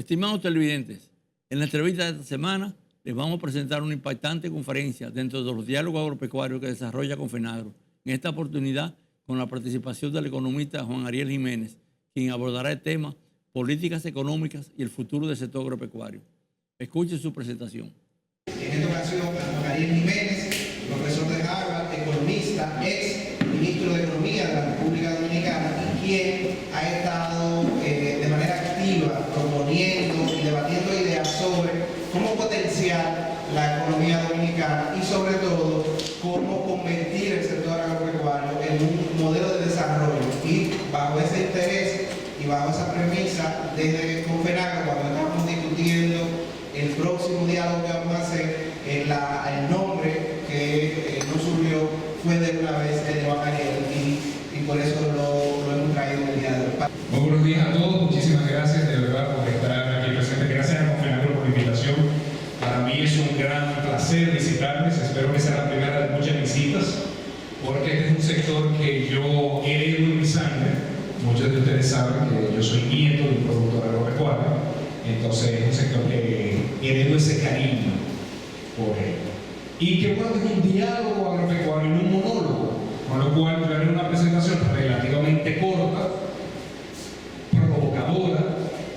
Estimados televidentes, en la entrevista de esta semana les vamos a presentar una impactante conferencia dentro de los diálogos agropecuarios que desarrolla Confenagro. En esta oportunidad, con la participación del economista Juan Ariel Jiménez, quien abordará el tema políticas económicas y el futuro del sector agropecuario. Escuchen su presentación. En esta ocasión, a Juan Ariel Jiménez, profesor de Harvard, economista, ex ministro de Economía de la República Dominicana, y quien ha estado de manera activa proponiendo y debatiendo ideas sobre cómo potenciar la economía dominicana y sobre todo cómo convertir el sector agropecuario en un modelo de desarrollo. Y bajo ese interés y bajo esa premisa, desde Confenagro, cuando estamos discutiendo el próximo diálogo que vamos a hacer, el nombre que nos surgió fue de una vez el de Juan Ariel, y por eso lo hemos traído el día de hoy. Muy buenos días a todos, muchísimas gracias de verdad por estar aquí presentes. Gracias a Confenagro por la invitación. Para mí es un gran placer visitarles, espero que sea la primera de muchas visitas, porque este es un sector que yo heredo en mi sangre. Muchos de ustedes saben que yo soy nieto de un productor agropecuario, entonces es un sector que heredo ese cariño por él. Y que bueno, es un diálogo agropecuario, no un monólogo, con lo cual yo haré una presentación relativamente corta, provocadora,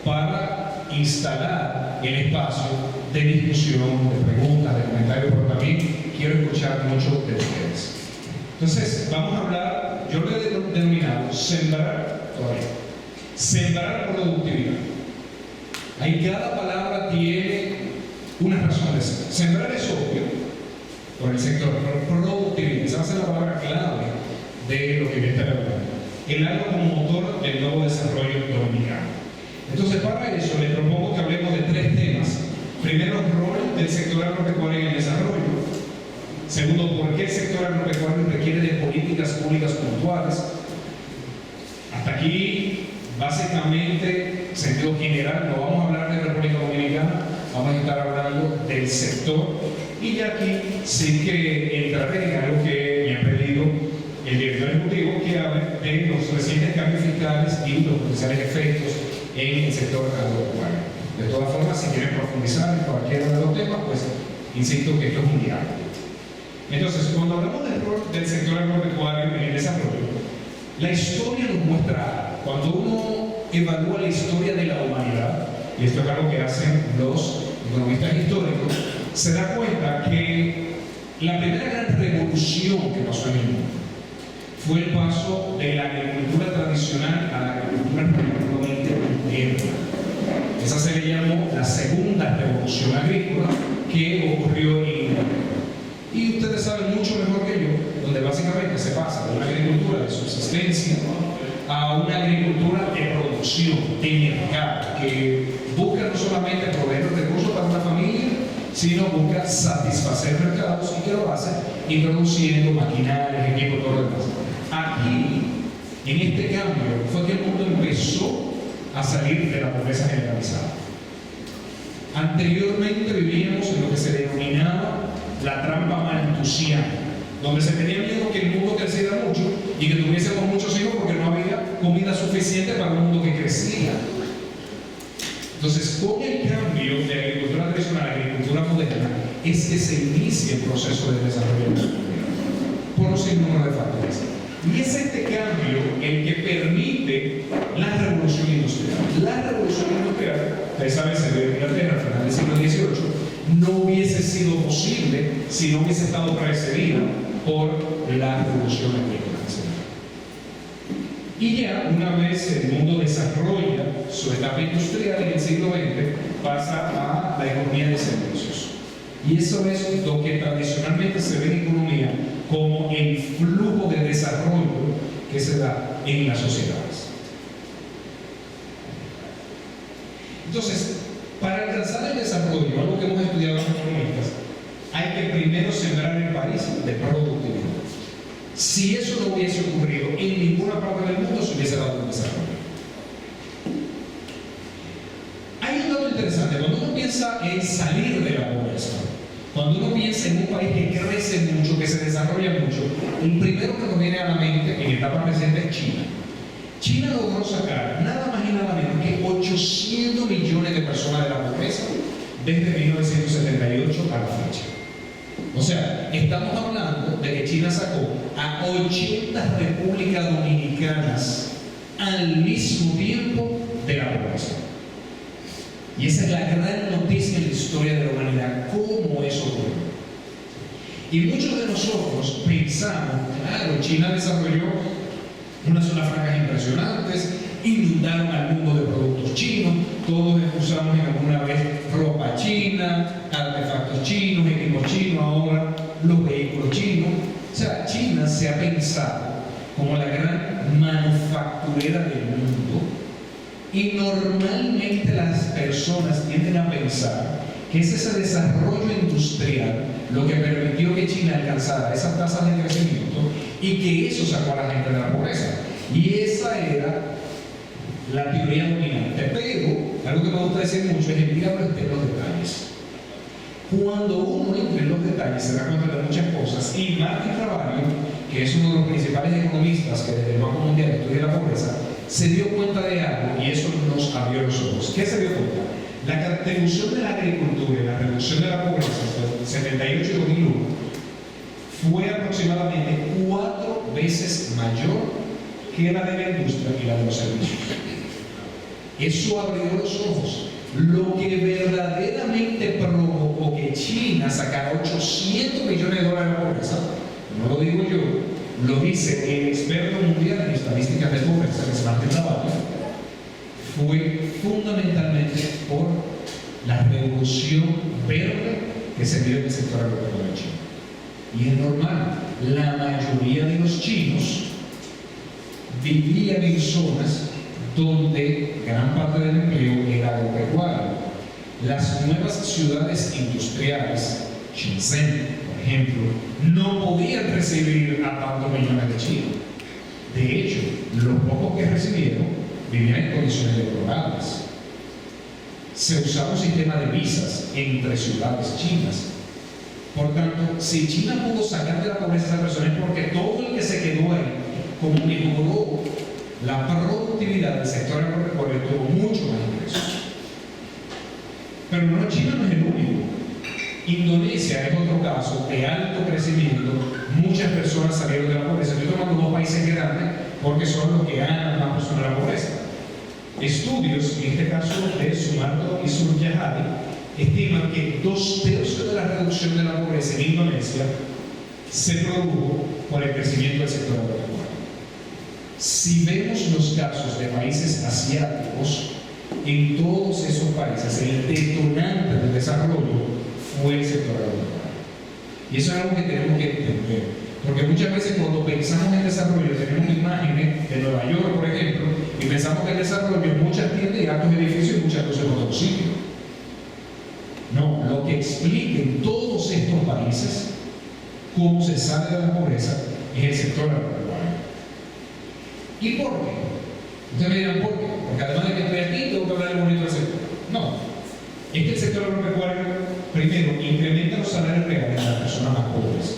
para instalar el espacio de discusión, de preguntas, de comentarios, pero también quiero escuchar mucho de ustedes. Entonces, vamos a hablar, yo lo he denominado sembrar productividad. Ahí cada palabra tiene una razón de ser. Sembrar es obvio por el sector, pero productividad, esa va a ser la palabra clave de lo que voy a estar hablando. El agro como motor del nuevo desarrollo dominicano. Entonces, para eso les propongo que hablemos de tres temas. Primero, el rol del sector agropecuario en el desarrollo. Segundo, por qué el sector agropecuario requiere de políticas públicas puntuales. Hasta aquí, básicamente, sentido general, no vamos a hablar de República Dominicana, vamos a estar hablando del sector. Y ya aquí sí que entraré en algo que me ha pedido el director ejecutivo, que hable de los recientes cambios fiscales y los potenciales efectos en el sector agropecuario. De todas formas, si quieren profundizar en cualquiera de los temas, pues insisto que esto es un diálogo. Entonces, cuando hablamos del rol del sector agropecuario en el desarrollo, la historia nos muestra, cuando uno evalúa la historia de la humanidad, y esto es algo que hacen los economistas históricos, se da cuenta que la primera gran revolución que pasó en el mundo fue el paso de la agricultura tradicional a la agricultura relativamente moderna. Esa se le llamó la segunda revolución agrícola, que ocurrió en Inglaterra. Y ustedes saben mucho mejor que yo, donde básicamente se pasa de una agricultura de subsistencia a una agricultura de producción, de mercado, que busca no solamente proveer recursos para una familia, sino busca satisfacer mercados, y que lo hace introduciendo maquinarias, equipos, todo lo demás. Aquí, en este cambio, fue que el mundo empezó a salir de la pobreza generalizada. Anteriormente vivíamos en lo que se denominaba la trampa malthusiana, donde se tenía miedo que el mundo creciera mucho y que tuviésemos muchos hijos porque no había comida suficiente para un mundo que crecía. Entonces, con el cambio de agricultura tradicional a agricultura moderna, es que se inicia el proceso de desarrollo por un sinnúmero de factores. Y es este cambio el que permite la revolución industrial. La revolución industrial, ustedes saben, se dio en Inglaterra al final del siglo XVIII, no hubiese sido posible si no hubiese estado precedida por la revolución agrícola. Y ya una vez el mundo desarrolla su etapa industrial en el siglo XX, pasa a la economía de servicios. Y eso es lo que tradicionalmente se ve en economía como el flujo de desarrollo que se da en las sociedades. Entonces, para alcanzar el desarrollo, algo que hemos estudiado los economistas, hay que primero sembrar el país de productividad. Si eso no hubiese ocurrido en ninguna parte del mundo, se hubiese dado un desarrollo. Hay un dato interesante. Cuando uno piensa en salir de la pobreza, cuando uno piensa en un país que crece mucho, que se desarrolla mucho, el primero que nos viene a la mente en etapa presente es China. China logró sacar nada más y nada menos que 800 millones de personas de la pobreza desde 1978 a la fecha. O sea, estamos hablando de que China sacó a 80 repúblicas dominicanas al mismo tiempo de la pobreza. Y esa es la gran noticia en la historia de la humanidad, cómo eso ocurrió. Y muchos de nosotros pensamos, claro, China desarrolló unas zonas francas impresionantes, inundaron al mundo de productos chinos, todos usamos en alguna vez ropa china, artefactos chinos, equipos chinos, ahora los vehículos chinos. O sea, China se ha pensado como la gran manufacturera del mundo, y normalmente las personas tienden a pensar que es ese desarrollo industrial lo que permitió que China alcanzara esas tasas de crecimiento y que eso sacó a la gente de la pobreza. Y esa era la teoría dominante. Pero algo que me gusta decir mucho es el diablo está en los detalles. Cuando uno entra en los detalles se da cuenta de muchas cosas, y Martin Travaglio, que es uno de los principales economistas que desde el Banco Mundial estudia la pobreza, se dio cuenta de algo y eso nos abrió los ojos. ¿Qué se dio cuenta? La contribución de la agricultura y la reducción de la pobreza entre 78 y 2001 fue aproximadamente 4 veces mayor que la de la industria y la de los servicios. Eso abrió los ojos. Lo que verdaderamente provocó que China sacara 800 millones de dólares de pobreza, no lo digo yo, lo dice el experto mundial en estadísticas de pobreza, que es Martin Travaglio, fue fundamentalmente por la revolución verde que se dio en el sector agropecuario chino. Y es normal, la mayoría de los chinos vivían en zonas donde gran parte del empleo era agropecuario. Las nuevas ciudades industriales, Shenzhen, por ejemplo, no podían recibir a tantos millones de chinos. De hecho, los pocos que recibieron vivían en condiciones deplorables. Se usaba un sistema de visas entre ciudades chinas. Por tanto, si China pudo sacar de la pobreza a esas personas es porque todo el que se quedó ahí, como mejoró la productividad del sector agropecuario, tuvo mucho más ingresos. Pero no, China no es el único. Indonesia es otro caso de alto crecimiento. Muchas personas salieron de la pobreza. Estoy tomando 2 países grandes porque son los que ganan más personas de la pobreza. Estudios, en este caso de Sumarto y Suryahadi, estiman que 2/3 de la reducción de la pobreza en Indonesia se produjo por el crecimiento del sector agropecuario. Si vemos los casos de países asiáticos, en todos esos países el detonante del desarrollo fue el sector agropecuario. Y eso es algo que tenemos que entender, porque muchas veces cuando pensamos en desarrollo tenemos imágenes de Nueva York, por ejemplo, y pensamos que el desarrollo es muchas tiendas y altos edificios y muchas cosas en otros sitios. No, lo que explica en todos estos países cómo se sale de la pobreza es el sector agropecuario. ¿Y por qué? Ustedes me dirán, ¿por qué? Porque además de que estoy aquí, tengo que hablar de bonito del sector. No, es que el sector agropecuario, primero, incrementa los salarios reales de las personas más pobres.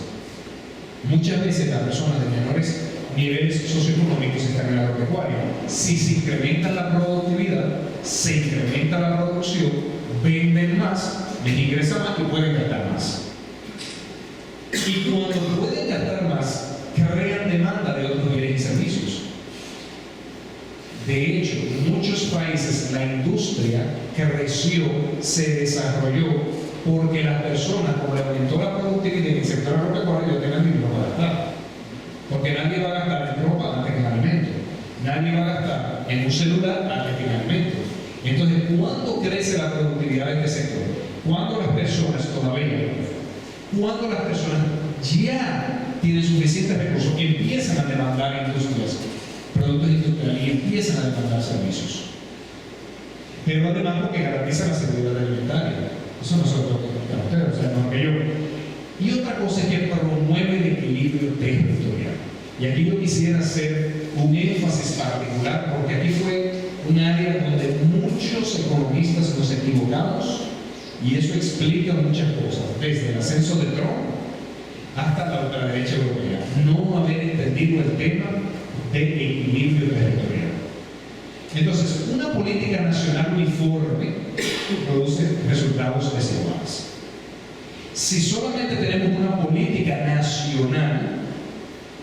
Muchas veces las personas de menores niveles socioeconómicos están en el agropecuario. Si se incrementa la productividad, se incrementa la producción, venden más, les ingresa más y pueden gastar más. Y cuando pueden gastar más, crean demanda de otros bienes y servicios. De hecho, en muchos países la industria creció, se desarrolló porque las personas, como le aumentó la productividad en el sector agropecuario, tenían dinero para gastar. Porque nadie va a gastar en ropa antes que en alimento. Nadie va a gastar en un celular antes que en alimento. Entonces, ¿cuándo crece la productividad de este sector? Cuando las personas todavía, cuando las personas ya tienen suficientes recursos, empiezan a demandar industrias, productos industriales, y empiezan a demandar servicios. Pero además porque garantiza la seguridad alimentaria. Eso no se lo tengo que explicar a ustedes, o sea, no que yo. Y otra cosa es que promueve el equilibrio territorial. Y aquí yo quisiera hacer un énfasis particular, porque aquí fue un área donde muchos economistas nos equivocamos, y eso explica muchas cosas, desde el ascenso de Trump hasta la ultraderecha europea. No haber entendido el tema de equilibrio territorial. Entonces, una política nacional uniforme produce resultados desiguales. Si solamente tenemos una política nacional,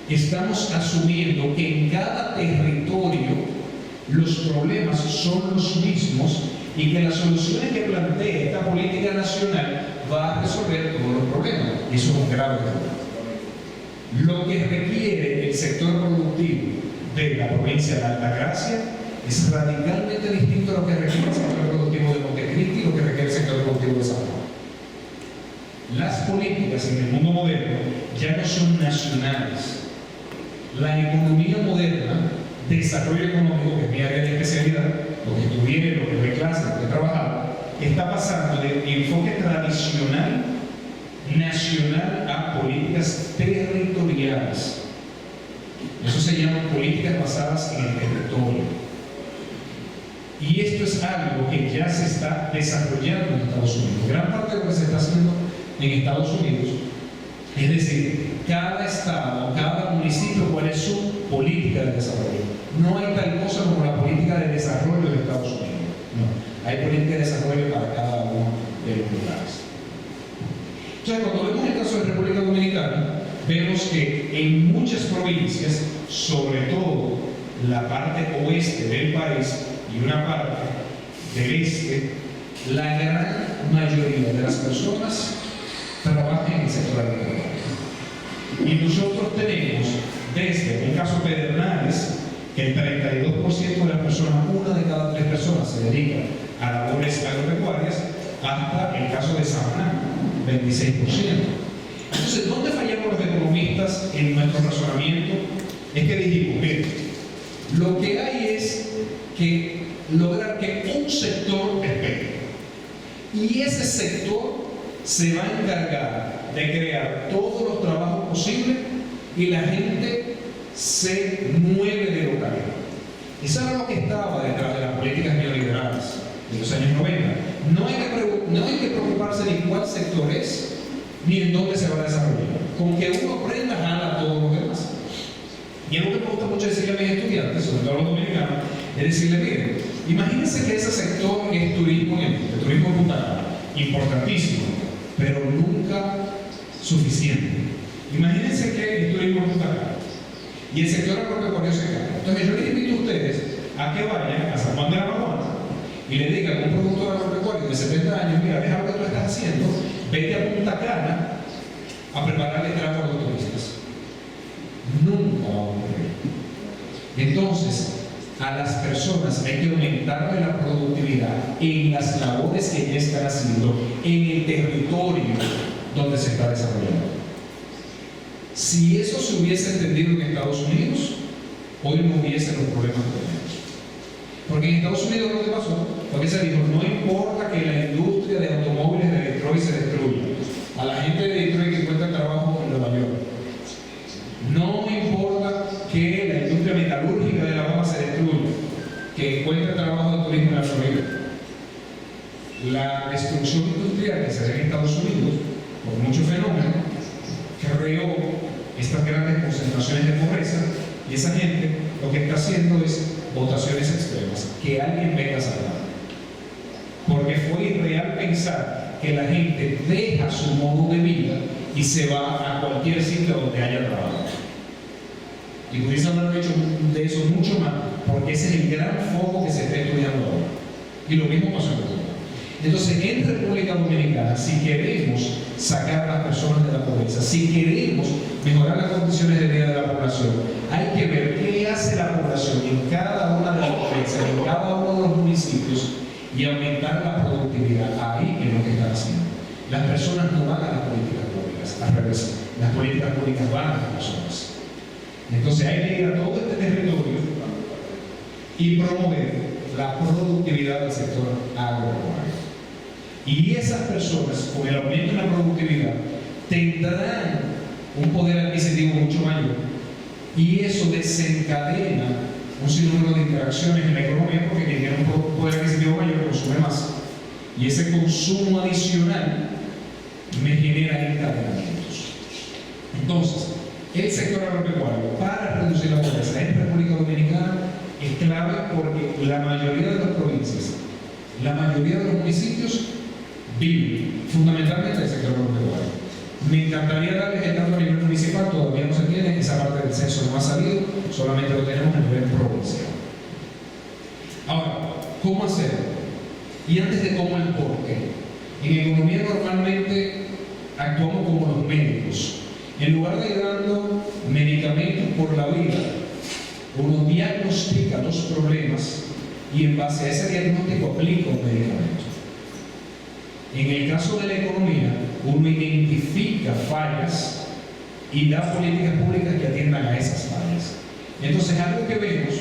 estamos asumiendo que en cada territorio los problemas son los mismos y que las soluciones que plantea esta política nacional va a resolver todos los problemas. Y eso es un grave error. Lo que requiere el sector productivo de la provincia de Altagracia es radicalmente distinto a lo que requiere el sector productivo de Montecristi y lo que requiere el sector productivo de San Juan. Las políticas en el mundo moderno ya no son nacionales. La economía moderna, desarrollo económico, que es mi área de especialidad, lo que estudié, lo que doy clases, lo que he trabajado, está pasando de enfoque tradicional, nacional, a políticas territoriales. Eso se llama políticas basadas en el territorio. Y esto es algo que ya se está desarrollando en Estados Unidos. Gran parte de lo que se está haciendo en Estados Unidos, es decir, cada estado, cada municipio, cuál es su política de desarrollo. No hay tal cosa como la política de desarrollo de Estados Unidos. No, hay política de desarrollo para cada uno de los lugares. Entonces, cuando vemos el caso de República Dominicana, vemos que en muchas provincias, sobre todo la parte oeste del país y una parte del este, la gran mayoría de las personas trabajan en el sector agropecuario. Y nosotros tenemos, desde el caso Pedernales, que el 32% de las personas, una de cada 3 personas, se dedica a labores agropecuarias, hasta el caso de Samaná, 26%. Entonces, ¿dónde fallamos los economistas en nuestro razonamiento? Es que dijimos, mire, lo que hay es que lograr que un sector despegue. Y ese sector se va a encargar de crear todos los trabajos posibles y la gente se mueve de localidad. Eso era lo que estaba detrás de las políticas neoliberales de los años 90. No hay que preocuparse ni cuál sector es, ni en dónde se va a desarrollar. Con que uno aprenda, jala a todos los demás. Y algo que me gusta mucho decirle a mis estudiantes, sobre todo a los dominicanos, es decirle, miren, imagínense que ese sector es turismo, el turismo en Punta Cana, importantísimo, pero nunca suficiente. Imagínense que el turismo en Punta Cana y el sector agropecuario se cae. Entonces yo les invito a ustedes a que vayan a San Juan de la Maguana y le digan a un productor agropecuario de 70 años, mira, deja lo que tú estás haciendo, vete a Punta Cana a prepararle trago a los turistas. Nunca va a ocurrir. Entonces, a las personas hay que aumentarle la productividad en las labores que ya están haciendo en el territorio donde se está desarrollando. Si eso se hubiese entendido en Estados Unidos, hoy no hubiese los problemas que tenemos. Porque en Estados Unidos lo que pasó fue que se dijo, no importa que la industria de automóviles de Detroit se destruya, a la gente de Detroit que encuentra trabajo en Nueva York. No importa que la industria metalúrgica de La Habana se destruya, que encuentre trabajo de turismo en la Florida. La destrucción industrial que se da en Estados Unidos, por muchos fenómenos, creó estas grandes concentraciones de pobreza, y esa gente lo que está haciendo es votaciones extremas, que alguien venga a salvar. Porque fue irreal pensar que la gente deja su modo de vida y se va a cualquier sitio donde haya trabajo. Y pudiese haber hecho de eso mucho más, porque ese es el gran foco que se está estudiando ahora. Y lo mismo pasó en Cuba. Entonces, en República Dominicana, si queremos sacar a las personas de la pobreza, si queremos mejorar las condiciones de vida de la población, hay que ver qué hace la población en cada una de las provincias, en cada uno de los municipios, y aumentar la productividad. Ahí es lo que están haciendo. Las personas no van a las políticas públicas, al revés. Las políticas públicas van a las personas. Entonces hay que ir a todo este territorio y promover la productividad del sector agropecuario. Y esas personas, con el aumento de la productividad, tendrán un poder adquisitivo mucho mayor, y eso desencadena un sinnúmero de interacciones en la economía, porque quien tiene un poder adquisitivo mayor consume más, y ese consumo adicional me genera encadenamientos. Entonces, el sector agropecuario, para reducir la pobreza en República Dominicana, es clave porque la mayoría de las provincias, la mayoría de los municipios viven fundamentalmente del sector agropecuario. Me encantaría darles el dato a nivel municipal, todavía no se tiene, esa parte del censo no ha salido, solamente lo tenemos a nivel provincial. Ahora, ¿cómo hacerlo? Y antes de cómo, el por qué. En economía normalmente actuamos como los médicos. En lugar de ir dando medicamentos por la vida, uno diagnostica los problemas y en base a ese diagnóstico aplica un medicamento. En el caso de la economía, uno identifica fallas y da políticas públicas que atiendan a esas fallas. Entonces, algo que vemos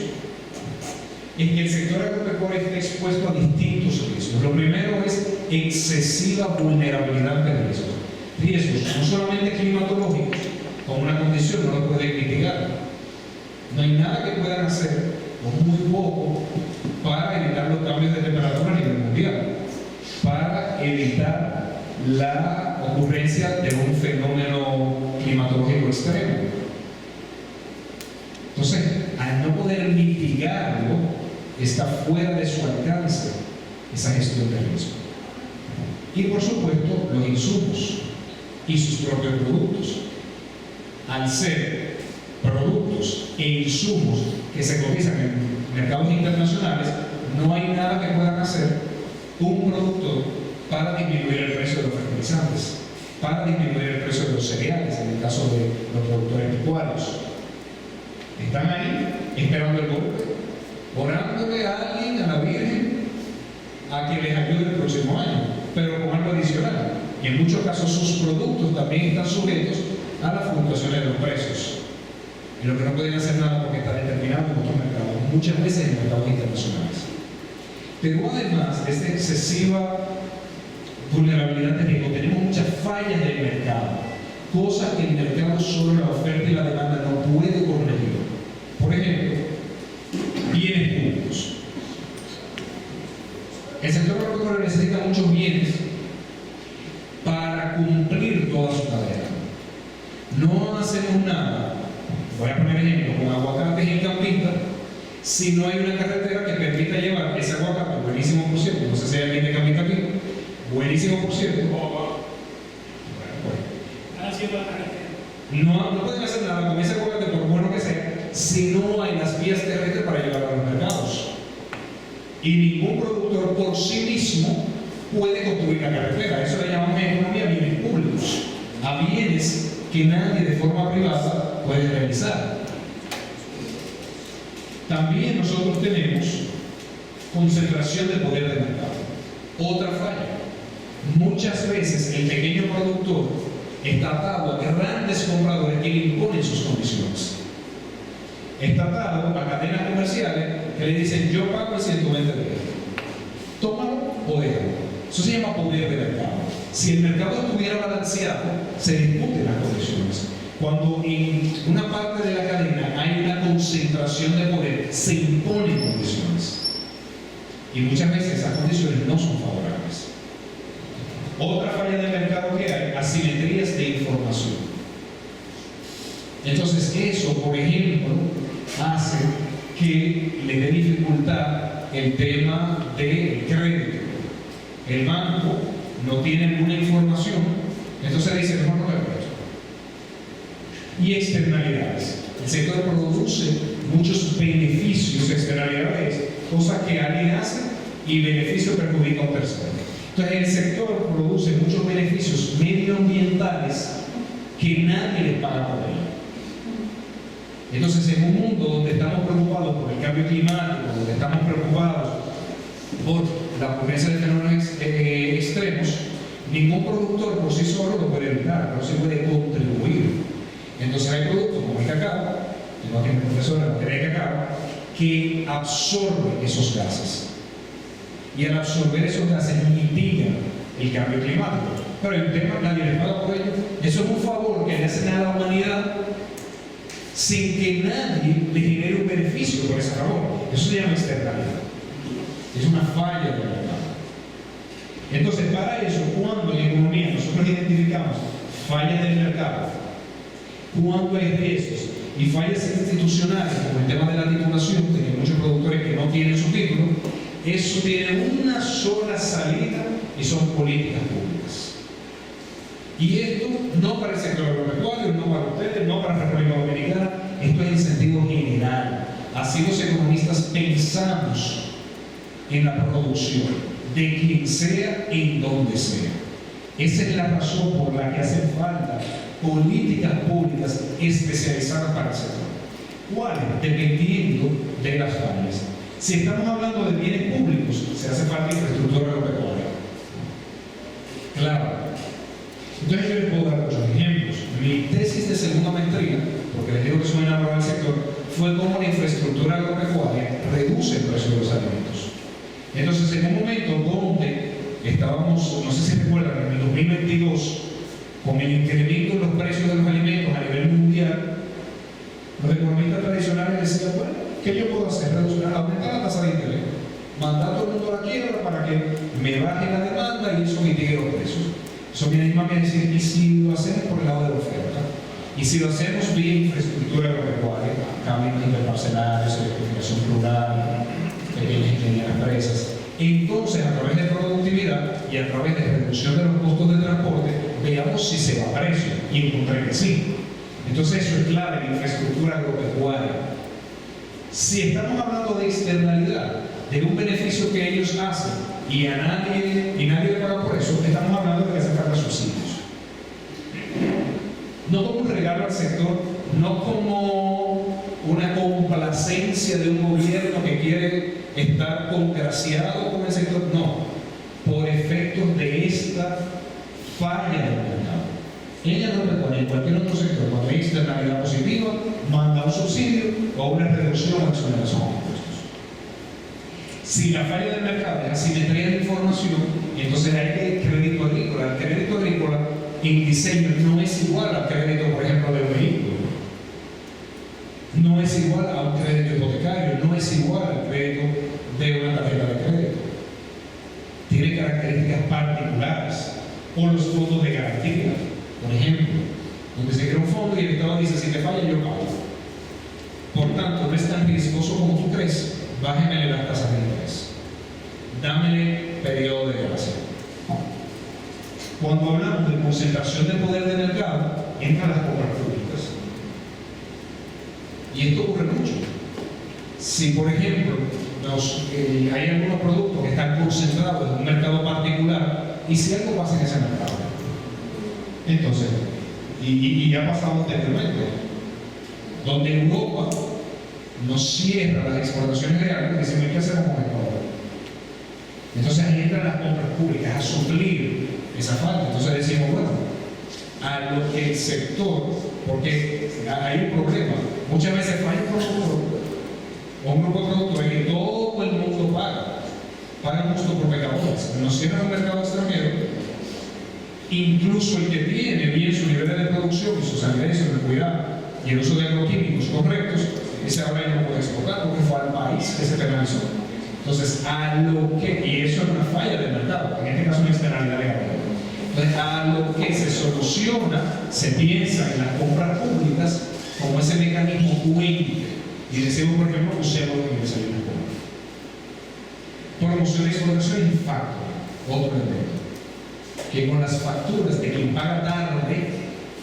es que el sector agropecuario está expuesto a distintos riesgos. Lo primero es excesiva vulnerabilidad de riesgos. Riesgos no solamente climatológicos, con una condición no lo pueden mitigar. No hay nada que puedan hacer, o muy poco, para evitar los cambios de temperatura a nivel mundial, para evitar la ocurrencia de un fenómeno climatológico extremo. Entonces, al no poder mitigarlo, está fuera de su alcance esa gestión de riesgo. Y por supuesto, los insumos y sus propios productos. Al ser productos e insumos que se cotizan en mercados internacionales, no hay nada que puedan hacer un productor para disminuir el precio de los fertilizantes, para disminuir el precio de los cereales, en el caso de los productores pecuarios. Están ahí esperando el golpe, orándole a alguien, a la Virgen, a que les ayude el próximo año, pero con algo adicional. Y en muchos casos sus productos también están sujetos a las fluctuaciones de los precios, en lo que no pueden hacer nada porque está determinado en otros mercados, muchas veces en mercados internacionales. Pero además de esta excesiva vulnerabilidad de riesgo, tenemos muchas fallas del mercado, cosas que el mercado, solo la oferta y la demanda, no puede corregir. Por ejemplo, bienes públicos. El sector agropecuario necesita muchos bienes para cumplir toda su tarea. No hacemos nada, voy a poner ejemplo, con aguacates en Campita, si no hay una carretera que permita llevar ese aguacate, buenísimo por cierto, no sé si hay alguien de Campita aquí, buenísimo por cierto. No pueden hacer nada con ese aguacate, por bueno que sea, si no hay las vías terrestres para llevarlo a los mercados. Y ningún productor por sí mismo puede construir la carretera. Eso le llamamos en economía bienes públicos, a bienes que nadie de forma privada puede realizar. También nosotros tenemos concentración de poder de mercado. Otra falla. Muchas veces el pequeño productor está atado a grandes compradores que le imponen sus condiciones. Está atado a cadenas comerciales que le dicen: yo pago el 120 de euros, tómalo o déjalo. Eso se llama poder de mercado. Si el mercado estuviera balanceado, se discuten las condiciones. Cuando en una parte de la cadena hay una concentración de poder, se imponen condiciones. Y muchas veces esas condiciones no son favorables. Otra falla de mercado que hay: asimetrías de información. Entonces eso, por ejemplo, hace que le dé dificultad el tema del crédito. El banco no tiene ninguna información, entonces dice: mejor no le presto. Y externalidades. El sector produce muchos beneficios, externalidades, cosas que alguien hace y beneficio perjudica a un tercero. Entonces el sector produce muchos beneficios medioambientales que nadie les paga por ello. Entonces, en un mundo donde estamos preocupados por el cambio climático, donde estamos preocupados por la ocurrencia de fenómenos extremos, ningún productor por sí solo lo puede evitar, pero sí puede contribuir. Entonces hay productos como el cacao, tengo aquí un profesor en materia de cacao, que absorben esos gases. Y al absorber esos gases mitigan el cambio climático. Pero el tema, nadie les paga por ello. Eso es un favor que le hacen a la humanidad sin que nadie le genere un beneficio por ese favor. Eso se llama externalidad. Es una falla del mercado. Entonces, para eso, cuando en economía nosotros identificamos fallas del mercado, cuando hay riesgos y fallas institucionales, como el tema de la titulación, que hay muchos productores que no tienen su título, eso tiene una sola salida y son políticas públicas. Y esto no para el sector agropecuario, no para ustedes, no para la República Dominicana, esto es en sentido general. Así los economistas pensamos en la producción, de quien sea, en donde sea. Esa es la razón por la que hacen falta políticas públicas especializadas para el sector. ¿Cuáles? Dependiendo de las fallas. Si estamos hablando de bienes públicos, se hace falta infraestructura agropecuaria. Claro. Entonces yo les puedo dar muchos ejemplos. Mi tesis de segunda maestría, porque les digo que soy enamorado del sector, fue cómo la infraestructura agropecuaria reduce el precio de los alimentos. Entonces, en un momento donde estábamos, no sé si recuerdan, en el 2022, con el incremento en los precios de los alimentos a nivel mundial, los economistas tradicionales decían, bueno, ¿qué yo puedo hacer? Aumentar la tasa de interés, mandar a todo el mundo a la quiebra para que me baje la demanda y eso mitigue los precios. Eso viene a decir, ¿y si lo hacemos por el lado de la oferta? Y si lo hacemos vía infraestructura agropecuaria, caminos interparcelarios, electrificación rural, pequeñas y medianas empresas, entonces a través de productividad y a través de reducción de los costos de transporte, veamos si se va a precio, y encontré que sí. Entonces eso es clave en infraestructura agropecuaria. Si estamos hablando de externalidad, de un beneficio que ellos hacen y nadie le paga por eso, estamos hablando de que hace falta subsidios. No como un regalo al sector, no como una complacencia de un gobierno que quiere estar congraciado con el sector, no, por efectos de esta falla del mercado. Ella no recuerda en cualquier otro sector, cuando hay externalidad positiva, manda un subsidio o una reducción o exoneración de impuestos. Si la falla del mercado es asimetría de información, entonces hay que crédito agrícola. El crédito agrícola en diseño no es igual al crédito, por ejemplo, de un vehículo. No es igual a un crédito hipotecario, no es igual al crédito de una tarjeta de crédito. Tiene características particulares. O los fondos de garantía, por ejemplo, donde se crea un fondo y el Estado dice, si te falla, yo pago. Por tanto, no es tan riesgoso como tú crees. Bájemele las tasas de interés. Dámele periodo de gracia. Cuando hablamos de concentración de poder de mercado, entran las compras públicas. Y esto ocurre mucho. Si, por ejemplo, hay algunos productos que están concentrados en un mercado particular, y si algo pasa en ese mercado, entonces, y ha pasado anteriormente, donde Europa nos cierra las exportaciones de algo, decimos, ¿qué hacemos con esto ahora? Entonces ahí entran las compras públicas a suplir esa falta. Entonces decimos, bueno, a lo que el sector, porque hay un problema, muchas veces falla un productor o un grupo de productores que todo el mundo paga justo por pecadores. Nos cierran un mercado extranjero, incluso el que tiene bien su nivel de producción y su sanidad y su cuidado y el uso de agroquímicos correctos, ese ahora ya no puede exportar porque fue al país que se penalizó. Entonces, y eso es una falla del mercado, en este caso una externalidad legal. Entonces, a lo que se soluciona, se piensa en las compras públicas como ese mecanismo puente. Y decimos, por ejemplo, usemos en desayunos públicos. Promoción de exportación y factor, otro elemento. Que con las facturas de quien paga tarde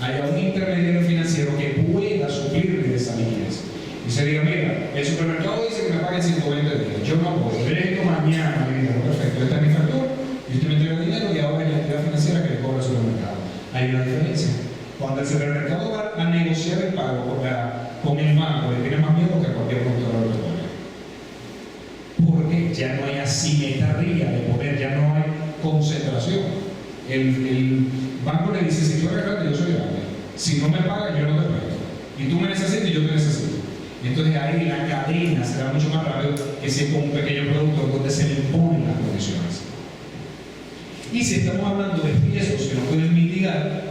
haya un intermediario financiero que pueda suplirle esa liquidez. Y se diga, mira, el supermercado dice que me pague 120 días, yo no puedo, yo esto mañana, me digo, perfecto, esta es mi factura, y usted me entrega dinero y ahora es la entidad financiera que le cobra el supermercado. Hay una diferencia. Cuando el supermercado va a negociar el pago con el banco, le tiene más miedo que a cualquier productor agropecuario. Porque ya no hay asimetría de poder, ya no hay concentración. El banco le dice, si tú eres grande, yo soy grande. Si no me pagas, yo no te presto. Y tú me necesitas y yo te necesito. Entonces ahí la cadena será mucho más rápido que si es con un pequeño producto donde se le imponen las condiciones. Y si estamos hablando de riesgos que no pueden mitigar,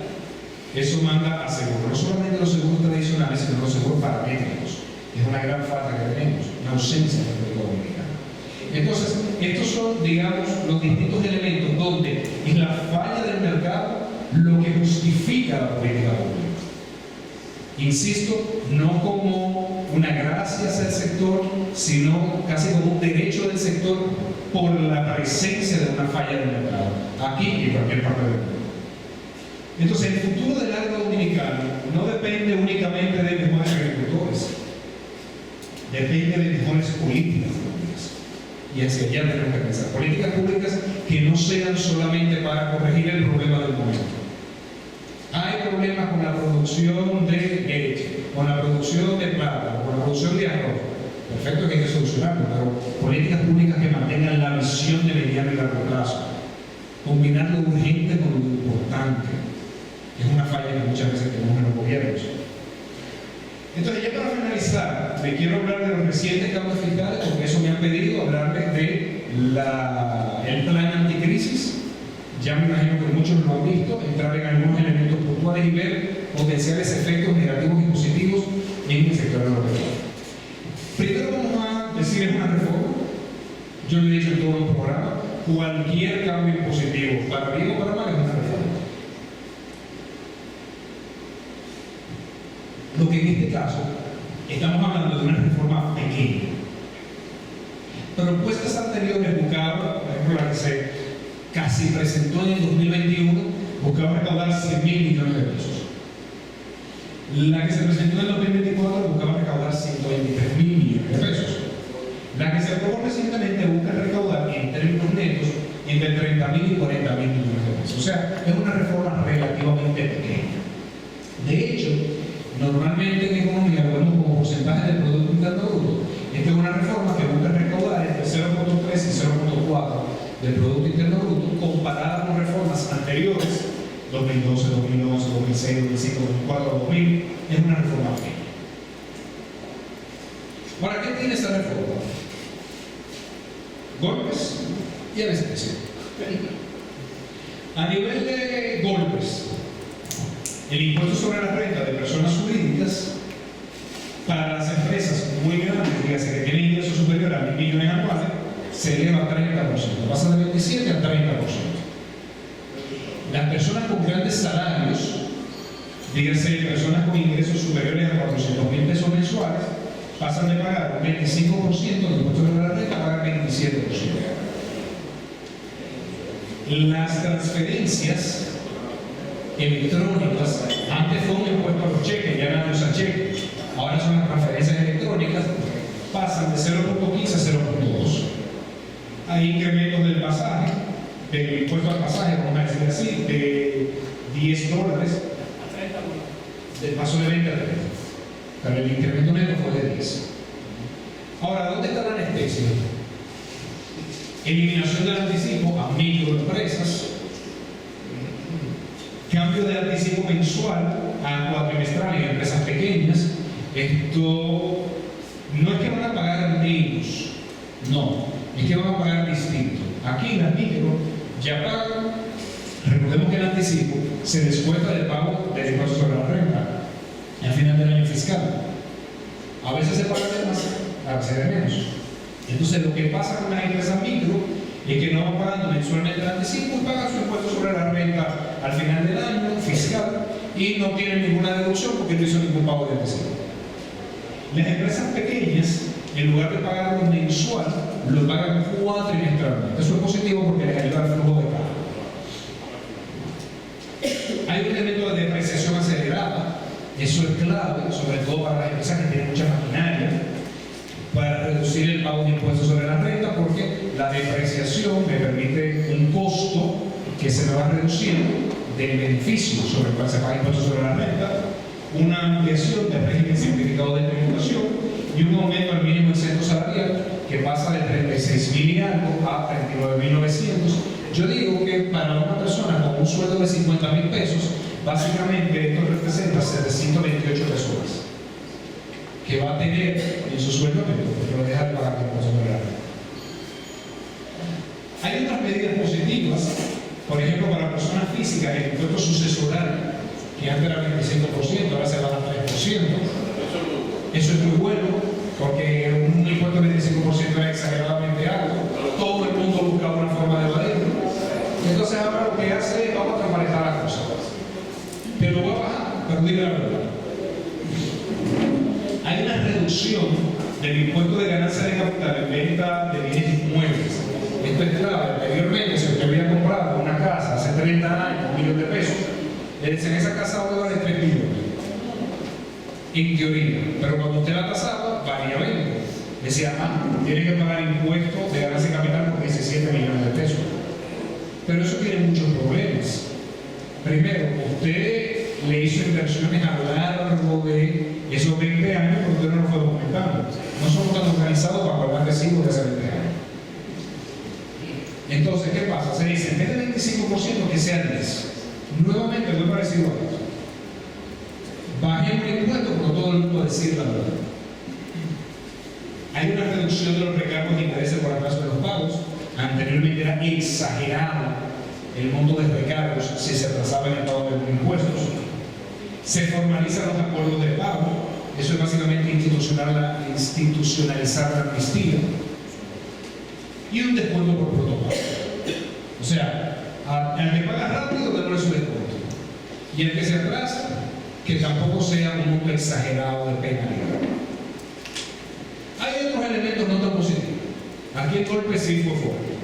eso manda a seguros, no solamente los seguros tradicionales, sino los seguros paramétricos. Es una gran falta que tenemos, una ausencia en la República Dominicana. Entonces, estos son, digamos, los distintos elementos donde es la falla del mercado lo que justifica la política pública. Y Insisto, no como una gracia hacia el sector, sino casi como un derecho del sector por la presencia de una falla del mercado, aquí y en cualquier parte del mundo. Entonces, el futuro del agro dominicano no depende únicamente de mejores agricultores, depende de mejores políticas públicas. Y hacia allá tenemos que pensar. Políticas públicas que no sean solamente para corregir el problema del momento. Hay problemas con la producción de leche, con la producción de plata, con la producción de arroz. Perfecto, que hay que solucionarlo, pero políticas públicas que mantengan la visión de mediano y largo plazo. Combinar lo urgente con lo importante. Es una falla que muchas veces tenemos en los gobiernos. Entonces, ya para finalizar, le quiero hablar de los recientes cambios fiscales, porque eso me han pedido hablarles de el plan anticrisis. Ya me imagino que muchos lo han visto, entrar en algunos elementos puntuales y ver potenciales efectos negativos y positivos en el sector agropecuario. Primero vamos a decir es una reforma. Yo lo he dicho en todos los programas, cualquier cambio positivo, para bien o para mal, es una reforma. Lo que en este caso estamos hablando de una reforma pequeña. Propuestas anteriores buscaban, por ejemplo, la que se casi presentó en el 2021, buscaba recaudar 100.000 millones de pesos. La que se presentó en el 2024 buscaba recaudar 123.000 millones de pesos. La que se aprobó recientemente busca recaudar en términos netos entre 30.000 y 40.000 millones de pesos. O sea, es una reforma relativamente pequeña. De hecho, normalmente en economía lo vemos como porcentaje del Producto Interno Bruto. Esta es una reforma que busca recaudar entre 0.3 y 0.4 del Producto Interno Bruto, comparada con reformas anteriores, 2012, 2011, 2006, 2005, 2004, 2000, es una reforma pequeña. ¿Para qué tiene esa reforma? Golpes y anestesia. A nivel de golpes, el impuesto sobre la renta de personas jurídicas para las empresas muy grandes, dígase que tienen ingresos superiores a 1.000 millones anuales, se eleva a 30%, pasa de 27% a 30%. Las personas con grandes salarios, dígase personas con ingresos superiores a 400.000 pesos mensuales, pasan de pagar un 25% del impuesto sobre la renta a pagar 27%. Las transferencias electrónicas, antes fue un impuesto a los cheques, ya nadie usa cheques, ahora son las transferencias electrónicas, pasan de 0.15 a 0.2. Hay incrementos del pasaje, del impuesto al pasaje, vamos a decir así, de $10 del paso de 20 a 30. Pero el incremento neto fue de 10. Ahora, ¿dónde está la anestesia? Eliminación del anticipo a microempresas, cambio de anticipo mensual a cuatrimestral en empresas pequeñas. Esto no es que van a pagar menos, no, es que van a pagar distinto. Aquí las micro ya pagan, recordemos que el anticipo se descuenta del pago del impuesto sobre la renta al final del año fiscal. A veces se paga de más, a veces de menos. Entonces lo que pasa con las empresas micro es que no van pagando mensualmente el anticipo y pagan su impuesto sobre la renta al final del año fiscal y no tienen ninguna deducción porque no hizo ningún pago de anticipo. Las empresas pequeñas, en lugar de pagarlo mensual, lo pagan cuatrimestralmente. Eso es positivo porque les ayuda al flujo de caja. Hay un elemento de depreciación acelerada. Eso es clave, sobre todo para las empresas que tienen mucha maquinaria, para reducir el pago de impuestos sobre la renta, porque la depreciación me permite un costo que se me va reduciendo del beneficio sobre el cual se paga impuestos sobre la renta, una ampliación del régimen simplificado de tributación y un aumento al mínimo exento salarial que pasa de 36.000 y algo a 39.900. Yo digo que para una persona con un sueldo de 50.000 pesos, básicamente esto representa 728 pesos más que va a tener en su sueldo neto, porque lo deja de pagar el impuesto sobre la renta. Hay otras medidas positivas, por ejemplo, para personas físicas, el impuesto sucesoral, que antes era 25%, ahora se va a 3%. Eso es muy bueno, porque un impuesto de 25% es exageradamente alto. Todo el mundo busca una forma de evadirlo. Entonces ahora lo que hace es vamos a transparentar las cosas. Pero lo va a bajar, pero diga la verdad. reducción del impuesto de ganancia de capital en venta de bienes inmuebles. Esto es clave. Anteriormente, si usted había comprado una casa hace 30 años, $1 millón, le decían esa casa ahora vale 3 millones. En teoría. Pero cuando usted la tasaba, variamente. Decía, tiene que pagar impuestos de ganancia de capital por 17 millones de pesos. Pero eso tiene muchos problemas. Primero, usted le hizo inversiones a lo largo de esos 20 años, pero usted no lo fue documentando. No somos tan organizados para pagar recibos de hace 20 años. Entonces, ¿qué pasa? Se dice, en vez de 25% que sea 10%. Nuevamente, muy parecido a esto. Bajemos el impuesto, pero todo el mundo decir la verdad. Hay una reducción de los recargos de intereses por atraso de los pagos. Anteriormente era exagerado el monto de recargos si se atrasaba en el pago de los impuestos. Se formalizan los acuerdos de pago. Eso es básicamente institucionalizar la amnistía. Y un descuento por protocolo. O sea, al que paga rápido, démosle su descuento. Y el que se atrasa, que tampoco sea un monto exagerado de penalidad. Hay otros elementos no tan positivos. Aquí el golpe sí fue fuerte.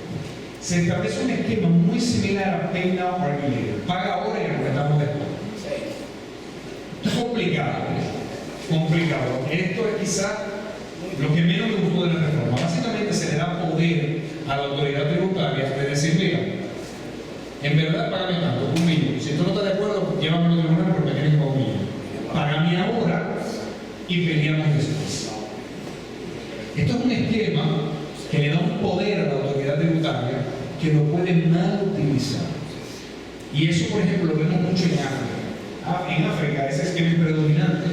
Se establece un esquema muy similar a Pay Now or Pay Later. Paga ahora y recuperamos después. Esto es complicado. Complicado. Esto es quizá lo que menos me gustó de la reforma. Básicamente se le da poder a la autoridad tributaria de decir, mira, en verdad págame tanto, $1 millón. Si tú no estás de acuerdo, llévamelo de tribunal porque tienes que pagar $1 millón. Págame ahora y peleamos después. Esto es un esquema que le da un poder a la autoridad tributaria que lo puede mal utilizar. Y eso, por ejemplo, lo vemos mucho en África. En África ese esquema es predominante.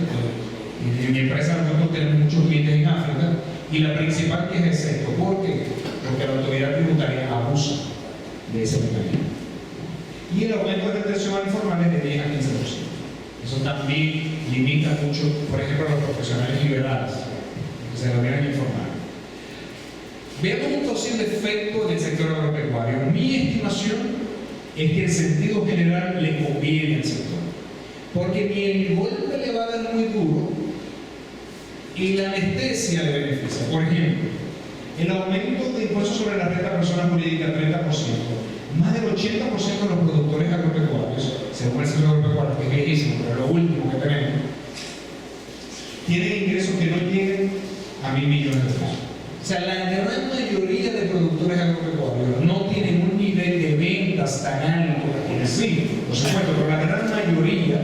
En mi empresa nosotros tenemos muchos clientes en África y la principal queja es esto. ¿Por qué? Porque la autoridad tributaria abusa de ese mecanismo. Y el aumento de retención al informal es de 10 a 15%. Eso también limita mucho, por ejemplo, a los profesionales liberales que se retiran informal. Veamos un posible efecto del sector agropecuario. Mi estimación es que en sentido general le conviene al sector, porque ni el golpe le va a dar muy duro y la anestesia le beneficia. Por ejemplo, el aumento de impuestos sobre la renta de personas jurídicas 30%, más del 80% de los productores agropecuarios, según el sector agropecuario, que es viejísimo, pero lo último que tenemos, tienen ingresos que no lleguen a $1.000 millones de pesos. O sea, la gran mayoría de productores agropecuarios no tienen un nivel de ventas tan alto. Sí, por supuesto, pero la gran mayoría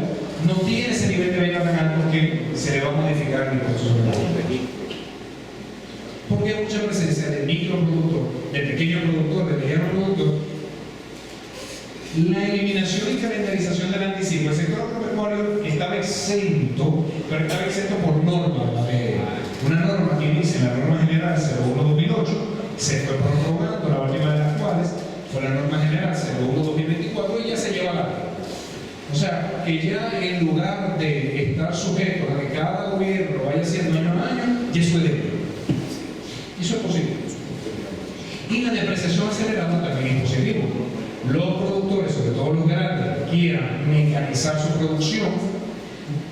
no tiene ese nivel de ventas tan alto que se le va a modificar el impuesto sobre la renta. Porque hay mucha presencia de microproductor, de pequeño productor, de mediano productor. La eliminación y calendarización del anticipo. El sector agropecuario estaba exento, pero estaba exento por norma. Una norma que inicia en la norma general 01-2008, se fue prorrogando, la última de las cuales fue la norma general 01-2024 y ya se lleva a la ley. O sea, que ya en lugar de estar sujeto a que cada gobierno vaya haciendo año a año, ya eso es de ley. Eso es positivo. Y la depreciación acelerada también es positivo. Los productores, sobre todo los grandes, que quieran mecanizar su producción,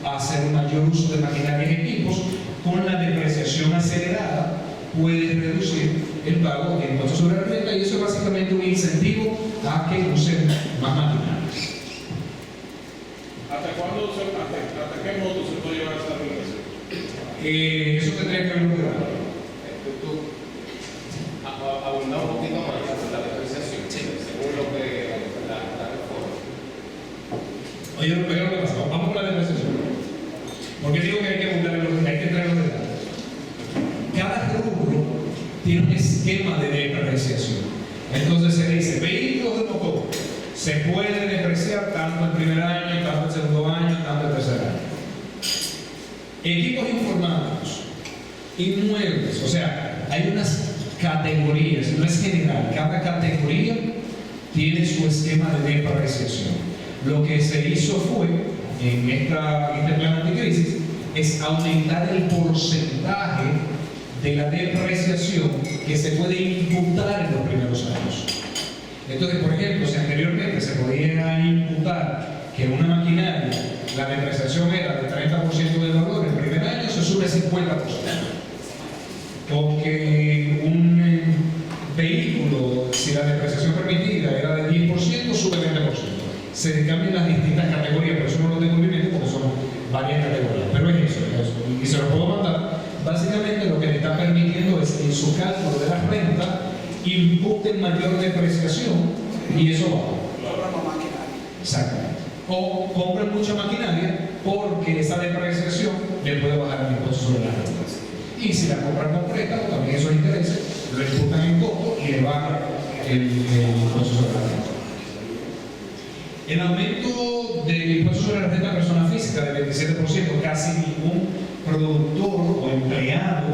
hacer un mayor uso de maquinaria y equipos, con la depreciación acelerada puede reducir el pago de impuestos sobre la renta y eso es básicamente un incentivo a que usen más maquinarias. ¿Hasta qué monto se puede llevar esta aplicación? Eso tendría que verlo de verdad. Abundar un poquito más la depreciación, según lo que la reforma. Oye, pero ¿qué pasa? Vamos con la depreciación. Porque digo que hay que abundar en los, hay que traer los detalles. Cada rubro tiene un esquema de depreciación. Entonces se dice, vehículos de motor, se puede depreciar tanto el primer año, tanto el segundo año, tanto el tercer año. Equipos informáticos, inmuebles, o sea, hay unas categorías, no es general, cada categoría tiene su esquema de depreciación. Lo que se hizo fue, en este plan anticrisis, es aumentar el porcentaje de la depreciación que se puede imputar en los primeros años. Entonces, por ejemplo, si anteriormente se podía imputar que una maquinaria, la depreciación era de 30% del valor, el primer año se sube 50%. O que un vehículo, si la depreciación permitida era de 10%, sube 20%. Se cambian las distintas categorías, por eso no lo tengo en mi mente, porque son varias categorías. Pero es eso. Y se lo puedo mandar. Básicamente lo que le está permitiendo es que en su cálculo de la renta imputen mayor depreciación y eso baja. Exactamente. O compran mucha maquinaria porque esa depreciación le puede bajar el impuesto sobre las rentas. Y si la compran con préstamo, también esos intereses lo imputan en costo y le bajan el impuesto sobre la renta. El aumento del impuesto sobre la renta de persona física del 27%, casi ningún productor o empleado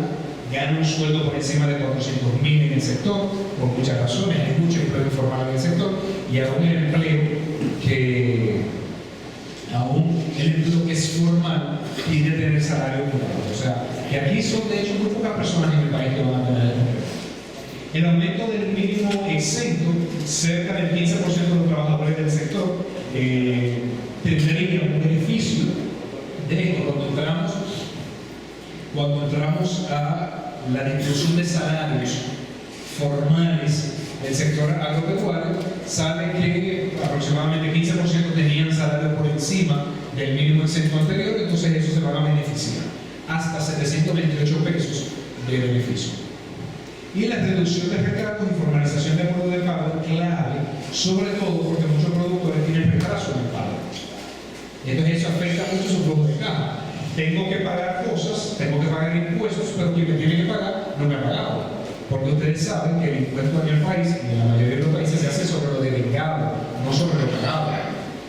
gana un sueldo por encima de 400.000 en el sector, por muchas razones. Hay mucho empleo informal en el sector y aún el empleo que es formal tiene que tener salario mínimo. O sea, que aquí son de hecho muy pocas personas en el país que van a tener empleo. El aumento del mínimo exento, cerca del 15% de los trabajadores del sector tendrían un beneficio de esto cuando entramos a la distribución de salarios formales del sector agropecuario. Sabe que aproximadamente 15% tenían salario por encima del mínimo exento anterior, entonces eso se van a beneficiar hasta 728 pesos de beneficio. Y la reducción de recargos y formalización de modo de pago es clave, sobre todo porque muchos productores tienen retraso en el pago. Entonces eso afecta mucho su flujo de caja. Tengo que pagar cosas, tengo que pagar impuestos, pero quien me tiene que pagar no me ha pagado. Porque ustedes saben que el impuesto en el país, y en la mayoría de los países, se hace sobre lo devengado, no sobre lo pagado.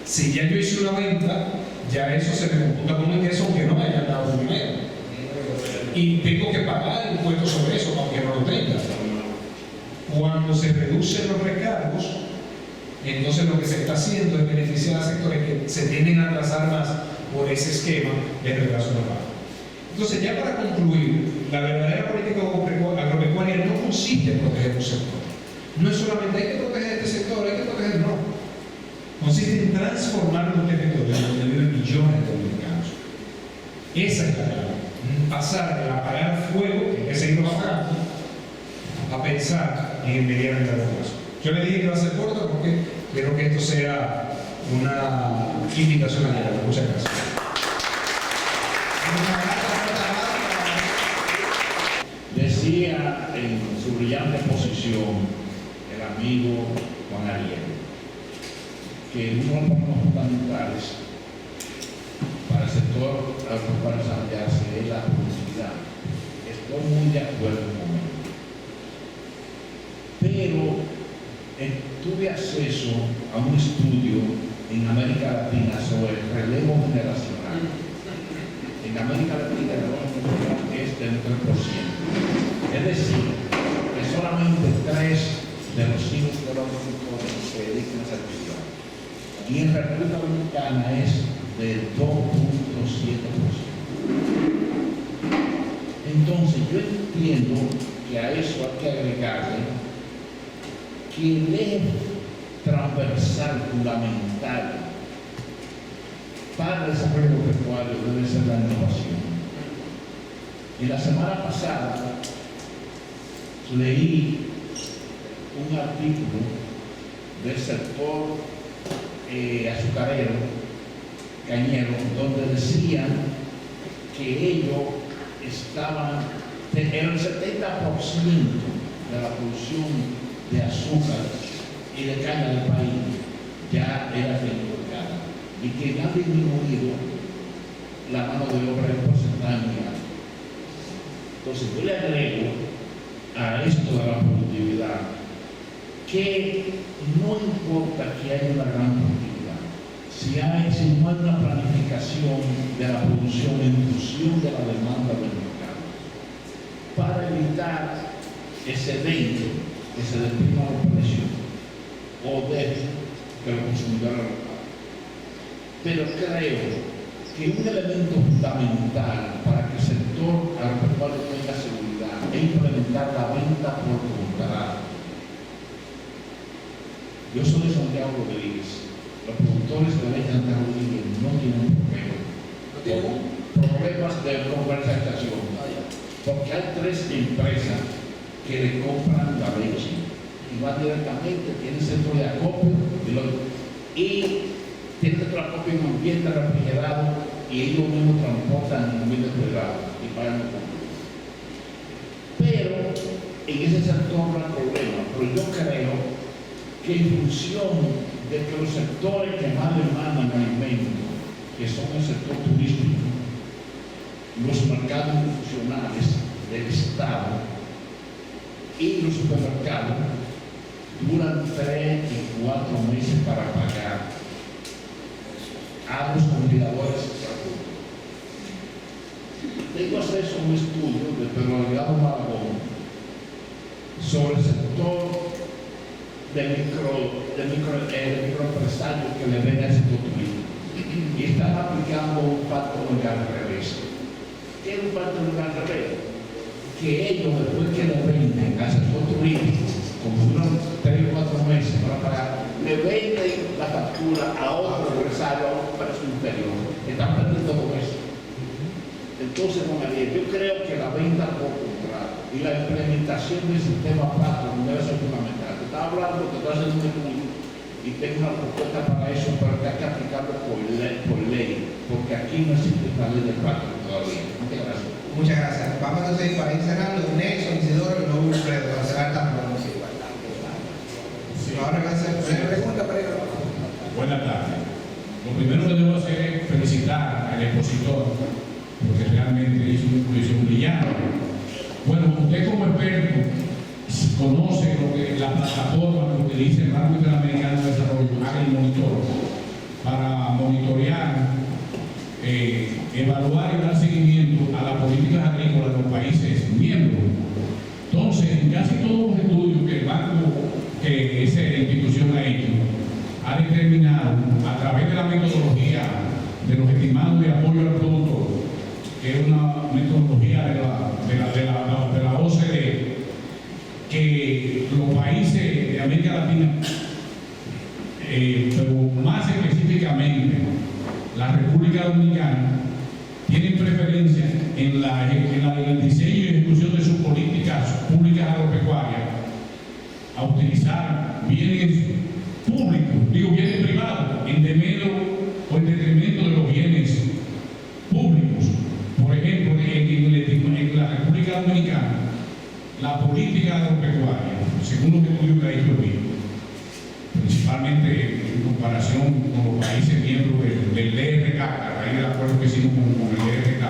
Si ya yo hice una venta, ya eso se me computa como ingreso aunque no me hayan dado dinero. Y tengo que pagar el impuesto sobre eso, aunque no lo tenga. Cuando se reducen los recargos, entonces lo que se está haciendo es beneficiar a sectores que se tienden a atrasar más por ese esquema de retraso de pago. Entonces, ya para concluir, la verdadera política agropecuaria no consiste en proteger un sector. No es solamente hay que proteger este sector, hay que proteger, no. Consiste en transformar un territorio donde viven millones de dominicanos. Esa es la clave. Pasar de apagar fuego, que hay que seguirlo apagando, a pensar en el mediano y largo plazo. Yo le dije que va a ser corto porque quiero que esto sea una invitación a diálogo. Muchas gracias. Decía en su brillante exposición el amigo Juan Ariel que uno de los problemas fundamentales para el sector agropecuario desarrollarse es la productividad. Estoy muy de acuerdo con él. Pero tuve acceso a un estudio en América Latina sobre el relevo generacional. En América Latina el relevo generacional es del 3%. Es decir, que solamente 3 de los hijos de los agricultores se dedican a esa actividad. Y en República Dominicana es del 2.7%. Entonces, yo entiendo que a eso hay que agregarle que el eje transversal fundamental para el desarrollo agropecuario debe ser la innovación. Y la semana pasada leí un artículo del sector azucarero, cañero, donde decían que ellos estaban, el 70% de la producción de azúcar y de caña del país ya era importada y que ha disminuido la mano de obra en porcentaje muy alto. Entonces yo le agrego a esto de la productividad que no importa que haya una gran productividad, si no hay una planificación de la producción en función de la demanda del mercado, para evitar excedente que se deprima los precios o de que el consumidor lo pague. Pero creo que un elemento fundamental para que el sector agropecuario tenga seguridad es implementar la venta por contrato. Yo soy de Santiago Rodríguez. Los productores de leche Santa Lucía no tienen problemas de comercialización, porque hay 3 empresas que le compran la leche y van directamente, tienen centro de acopio y tienen centro de acopio en ambiente refrigerado y ellos mismos transportan en ambiente privado y pagan el completo. Pero en ese sector no hay problema, pero yo creo que en función de que los sectores que más demandan alimentos, que son el sector turístico, los mercados institucionales del Estado y los supermercados, duran 3 y 4 meses para pagar a los convidadores. Tengo acceso a un estudio de Pedro Delgado Maragón sobre el sector de microempresarios que le ven al sector turístico y están aplicando un pacto legal al revés. ¿Qué es un pacto legal al revés? Que ellos, después que le venden al sector turístico, como duran 3 o 4 meses para pagar, le venden la factura a otro empresario a un precio inferior. Están perdiendo todo eso. Entonces, don Ariel, yo creo que la venta por contrato y la implementación del sistema pacto debe ser fundamental. Te estaba hablando que tú haces un estudio y tengo una propuesta para eso, pero que hay que aplicarlo por ley, porque aquí no existe la ley del pacto todavía. Muchas gracias. Muchas gracias. Vamos entonces para ir cerrando. Nelson, Isidoro y luego Wilfredo, para cerrar también. Ahora va a hacer pregunta para ir. Buenas tardes. Lo primero que debo hacer es felicitar al expositor, porque realmente hizo una exposición brillante. Bueno, usted como experto conoce lo que la plataforma que utiliza el Banco Interamericano de Desarrollo, haga el monitor, para monitorear, evaluar y dar seguimiento a las políticas agrícolas de los países miembros. Entonces, en casi todos los estudios que el banco, que esa institución ha hecho, ha determinado a través de la metodología de los estimados de apoyo al productor, que es una metodología de la OCDE, que los países de América Latina, pero más específicamente la República Dominicana, tienen preferencia en el diseño y ejecución de sus políticas públicas agropecuarias a utilizar bienes públicos, digo bienes privados, en detrimento de los bienes públicos. Por ejemplo, en la República Dominicana, la política agropecuaria, según los estudios que ha hecho el BID, principalmente en comparación con los países miembros del DRK, a raíz del acuerdo que hicimos con el DRK,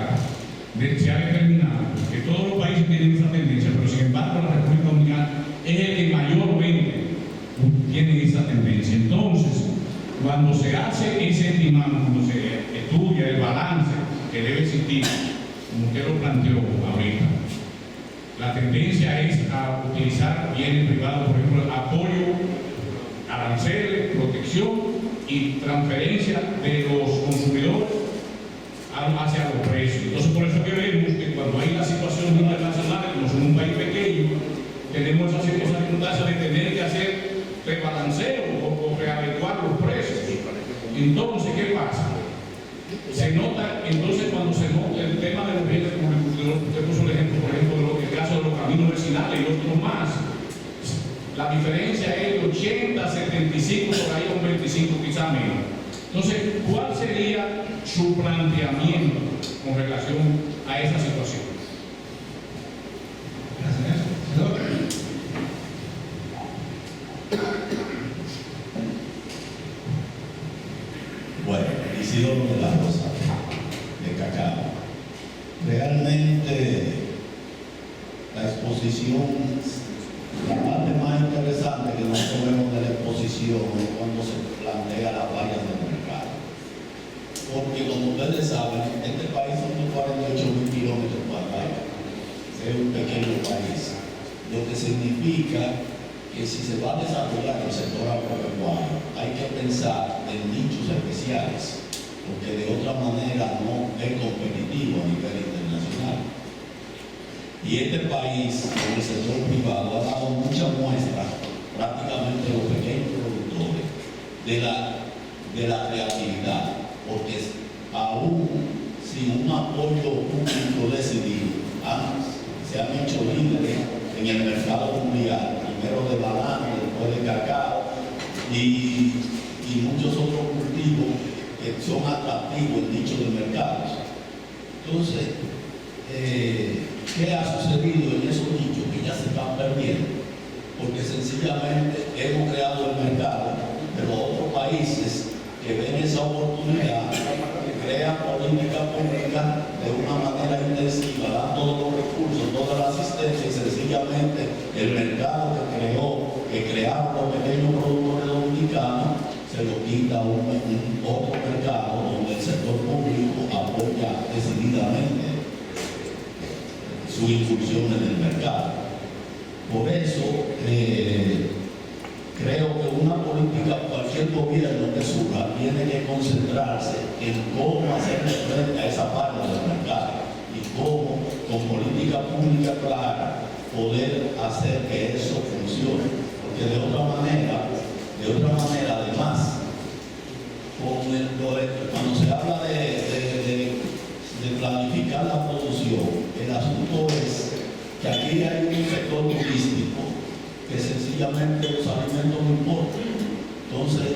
se ha determinado que todos los países tienen esa tendencia, pero sin embargo la República Dominicana es el que mayormente tiene esa tendencia. Entonces, cuando se hace ese estimado, cuando se estudia el balance que debe existir, como usted lo planteó ahorita, la tendencia es a utilizar bienes privados, por ejemplo, apoyo, aranceles, protección y transferencia de los consumidores hacia los precios. Entonces, por eso que vemos que cuando hay las situaciones internacionales, como somos un país pequeño, tenemos esa circunstancia de tener que hacer rebalanceo o readecuar los precios. Entonces, ¿qué pasa? Se nota, entonces cuando se nota el tema de los bienes públicos, usted puso el ejemplo, por ejemplo, del caso de los caminos vecinales y otros más, la diferencia es de 80, 75, por ahí un 25, quizá menos. Entonces, ¿cuál sería su planteamiento con relación a esa situación? Gracias. Bueno, Isidoro de la Rosa, de Cacao. Realmente la exposición, la parte más interesante que nosotros vemos de la exposición es cuando se plantea las fallas del mercado. Porque como ustedes saben, este país son de 48.000 kilómetros cuadrados. Es un pequeño país, lo que significa que si se va a desarrollar el sector agropecuario, hay que pensar en nichos especiales, porque de otra manera no es competitivo a nivel internacional. Y este país, con el sector privado, ha dado muchas muestras, prácticamente los pequeños productores, de de la creatividad, porque aún sin un apoyo público decidido, se han hecho líderes en el mercado mundial, primero de banano, después de cacao y muchos otros cultivos que son atractivos en dichos de mercados. Entonces, ¿qué ha sucedido en esos nichos que ya se están perdiendo? Porque sencillamente hemos creado el mercado, pero otros países que ven esa oportunidad crean política pública de una manera intensiva, dan todos los recursos, toda la asistencia y sencillamente el mercado que crearon los pequeños productores dominicanos se lo quita un otro mercado donde el sector público apoya decididamente su incursión en el mercado. Por eso creo que una política, cualquier gobierno que surja, tiene que concentrarse en cómo hacer frente a esa parte del mercado y cómo, con política pública clara, poder hacer que eso funcione. Porque de otra manera, además, cuando se habla de planificar la producción, el asunto es que aquí hay un sector turístico que sencillamente los alimentos no importan. Entonces,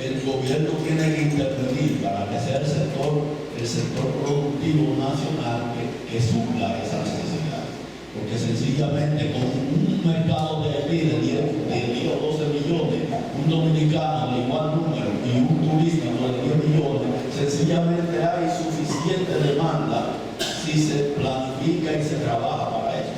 el gobierno tiene que intervenir para que sea el sector productivo nacional que supla esa necesidad. Porque sencillamente con un mercado de 10 o 12 millones, un dominicano de igual número y un turístico de 10 millones, sencillamente hay suficiente demanda si se planifica y se trabaja para eso.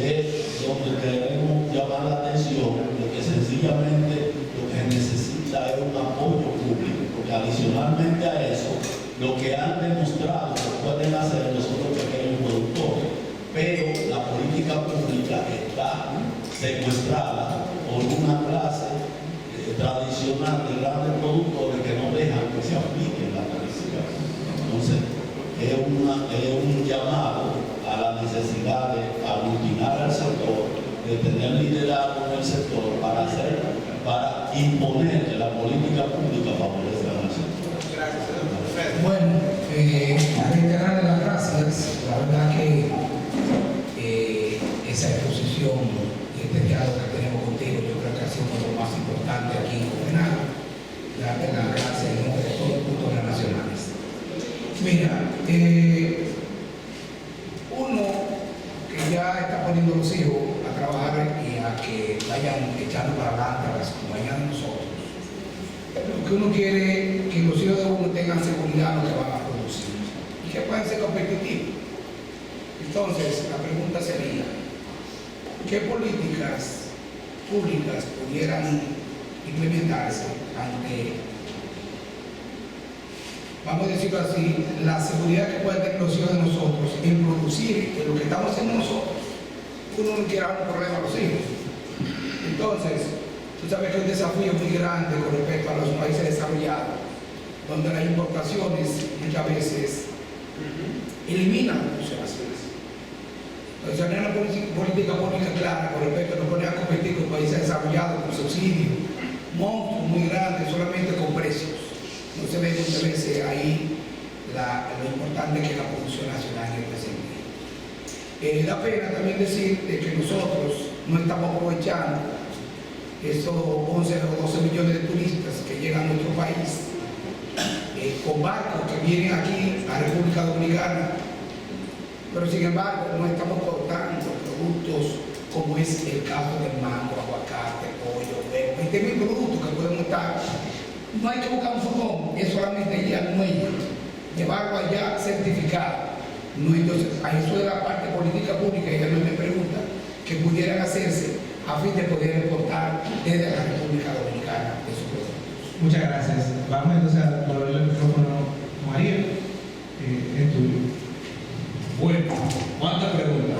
Es donde queremos llamar la atención de que sencillamente lo que necesita es un apoyo público, porque adicionalmente a eso, lo que han demostrado que pueden hacer los otros pequeños productores, pero la política pública está secuestrada por una clase tradicional de grandes productores que no dejan que se apliquen la planificación. Entonces, es un llamado a la necesidad de aglutinar al sector, de tener liderazgo en el sector para imponer que la política pública favorezca al sector. Gracias. Bueno, reiterarle las gracias. La verdad que esa exposición y este diálogo que tenemos contigo, yo creo que ha sido uno de los más importantes aquí en Copenhague. Darte las gracias en nombre de todos los cultores nacionales. Mira, uno que ya está poniendo los hijos a trabajar y a que vayan echando para adelante a las compañías de nosotros, lo que uno quiere es que los hijos de uno tengan seguridad en lo que van a producir y que puedan ser competitivos. Entonces, la pregunta sería, ¿qué políticas públicas pudieran implementarse ante, vamos a decirlo así, la seguridad que pueden tener los hijos de nosotros en producir lo que estamos haciendo nosotros? Uno no quiere dar un problema a los hijos. Entonces, tú sabes que hay un desafío muy grande con respecto a los países desarrollados, donde las importaciones muchas veces eliminan las producciones. Entonces, hay una política pública clara con respecto a no poner a competir con países desarrollados con subsidios, monstruos muy grandes, solamente con precios. No se ve muchas veces ahí lo importante que es la producción nacional en este sentido. Da pena también decir de que nosotros no estamos aprovechando esos 11 o 12 millones de turistas que llegan a nuestro país con barcos que vienen aquí a República Dominicana, pero sin embargo no estamos cortando productos como es el caso del mango, aguacate, pollo, huevo, 20.000 productos que podemos estar. No hay que buscar un fogón, es solamente ir al muelle, llevarlo allá certificado. No, entonces, a eso de la parte política pública, ella no me pregunta, que pudieran hacerse a fin de poder exportar desde la República Dominicana de sus productos. Muchas gracias. Vamos entonces a volver el micrófono a María. Es tuyo. Bueno, ¿cuántas preguntas?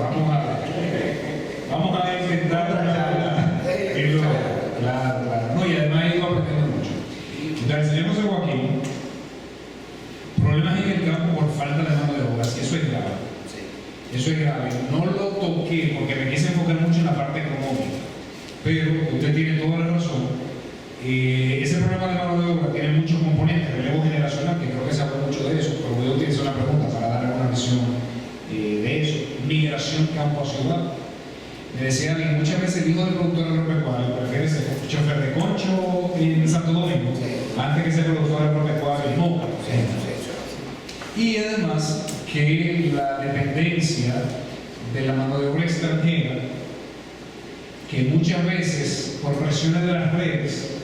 Vamos a intentar tratarla. Claro. No, y además he ido aprendiendo mucho. Entonces, señor José Joaquín, problemas en el campo por falta de mano de obra, si eso es grave. Eso es grave. No lo toqué porque me quise enfocar mucho en la parte económica, pero usted tiene toda la razón. Ese problema de mano de obra tiene muchos componentes. decía alguien, muchas veces el hijo del productor agropecuario prefiere ser chofer de concho en Santo Domingo antes que ser productor agropecuario en Moca, por ejemplo. Y además que la dependencia de la mano de obra extranjera, que muchas veces por presiones de las redes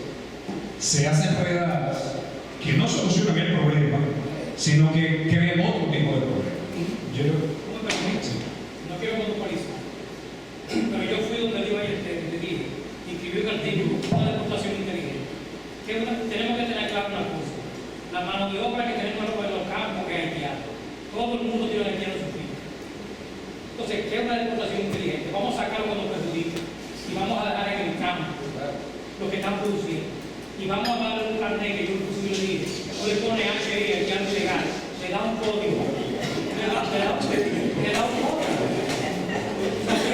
se hacen redadas que no solucionan el problema, sino que crean otro tipo de problema. No quiero monopolizar, pero yo fui donde yo ayer te dije, escribí un artículo, una deportación inteligente. Tenemos que tener claro una cosa: la mano de obra que tenemos en los campos que hay haitiano. Todo el mundo tiene haitiano en su fin. Entonces, ¿qué es una deportación inteligente? Vamos a sacar lo que nos perjudica y vamos a dejar en el campo lo que están produciendo. Y vamos a darle un carnet que yo inclusive le dije, no le pone HI haitiano ilegal, le da un código, le da un código.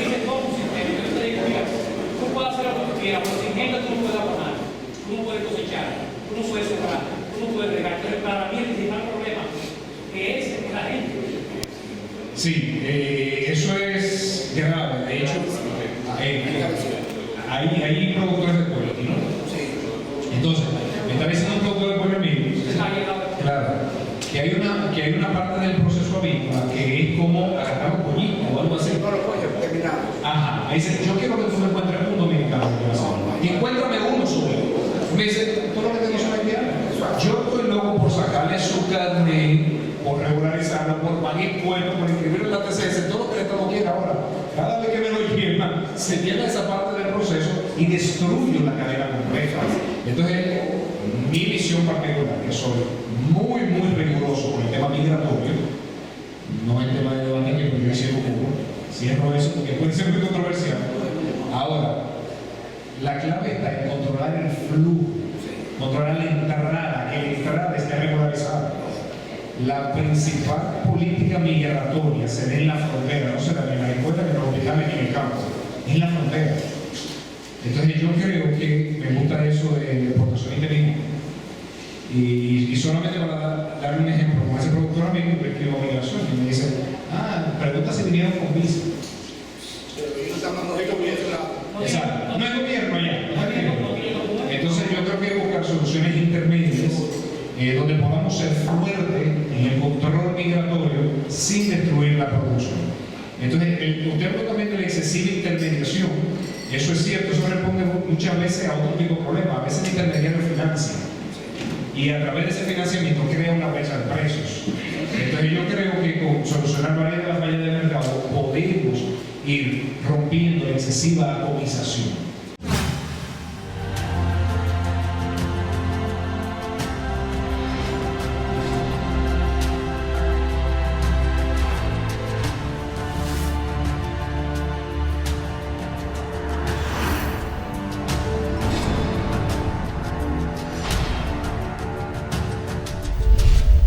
Dice todo un sistema. Yo te digo, mira, tú puedes hacer lo que tú quieras, pero sin gente tú no puedes abonar, tú no puedes cosechar, tú no puedes sembrar, tú no puedes regar. Entonces, para mí el principal problema es la gente. Sí, eso es grave. De hecho, hay productores de pueblo, ¿no? Entonces, me está diciendo un productor de pueblo mío, claro, que hay una parte del proceso avícola que es como agarrar un pollito o algo así. No lo puedo terminar. Ajá, ahí dice, yo quiero que tú me encuentres un dominicano. Y encuéntrame uno solo. Me dice, tú lo que tengo son haitianos. Yo estoy loco por sacarle su carnet, por regularizarlo, por pagar impuestos, por inscribirlo en la TCS, todo lo que el Estado quiere ahora. Cada vez que me lo llevan, se pierde esa parte del proceso y destruye la cadena completa. Entonces, mi visión particular, que soy muy riguroso con el tema migratorio, no el tema de debate que yo hicieron cierro eso porque puede ser muy controversial. Ahora, la clave está en controlar el flujo, controlar la entrada, que la entrada esté regularizada. La principal política migratoria se ve en la frontera, no se da ni en la escuela, ni en los hospitales, ni en el campo, es en la frontera. Entonces yo creo que me gusta eso de deportación inteligente. Y solamente para dar un ejemplo, con ese productor amigo que escribió migración y me dice, pregunta si vinieron con visa. Exacto, no es gobierno allá, no es gobierno. Entonces yo creo que buscar soluciones intermedias donde podamos ser fuertes en el control migratorio sin destruir la producción. Entonces, usted habló también de la excesiva intermediación. Eso es cierto, eso responde muchas veces a otro tipo de problemas. A veces el intermediario financia y a través de ese financiamiento crea una brecha de precios. Entonces yo creo que con solucionar varias de las fallas de mercado podemos ir rompiendo la excesiva atomización.